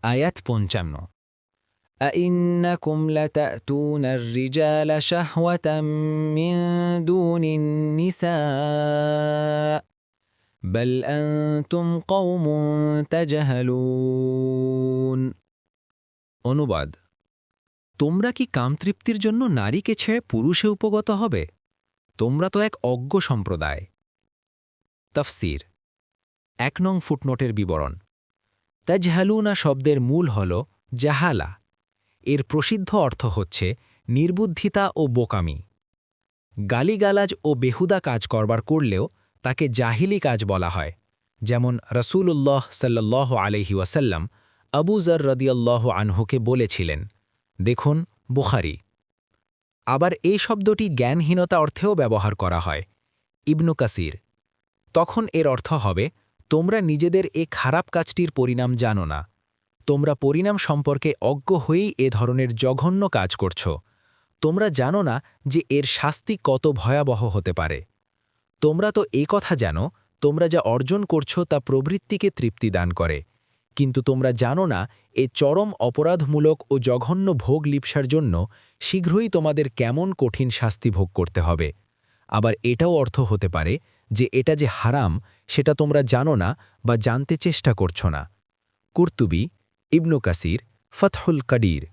আয়াত ৫৫ أئنكم لتأتون الرجال شهوة من دون النساء بل أنتم قوم تجهلون অনুবাদ তোমরা কি কামতৃপ্তির জন্য নারীকে ছেড়ে পুরুষে উপগত হবে তোমরা তো এক অজ্ঞ সম্প্রদায় তাফসীর ১ নং ফুটনোটের বিবরণ তাজহালুনা শব্দের মূল হল জাহালা এর প্রসিদ্ধ অর্থ হচ্ছে নির্বুদ্ধিতা ও বোকামি গালিগালাজ ও বেহুদা কাজ করবার করলেও তাকে জাহিলি কাজ বলা হয় যেমন রাসূলুল্লাহ সাল্লাল্লাহু আলাইহি ওয়াসাল্লাম আবু যর রাদিয়াল্লাহু আনহুকে বলেছিলেন দেখুন বুখারী আবার এই শব্দটি জ্ঞানহীনতা অর্থেও ব্যবহার করা হয় ইবনু কাসির তখন এর অর্থ হবে তোমরা নিজেদের এ খারাপ কাজটির পরিণাম জানো না তোমরা পরিণাম সম্পর্কে অজ্ঞ হয়েই এ ধরনের জঘন্য কাজ করছ তোমরা জানো না যে এর শাস্তি কত ভয়াবহ হতে পারে তোমরা তো এ কথা জানো তোমরা যা অর্জন করছ তা প্রবৃত্তিকে তৃপ্তি দান করে কিন্তু তোমরা জানো না এ চরম অপরাধমূলক ও জঘন্য ভোগ লিপ্সার জন্য শীঘ্রই তোমাদের কেমন কঠিন শাস্তি ভোগ করতে হবে আবার এটাও অর্থ হতে পারে যে এটা যে হারাম সেটা তোমরা জানো না বা জানতে চেষ্টা করছ না কুরতুবী ইবনু কাসির ফতহুল কাদির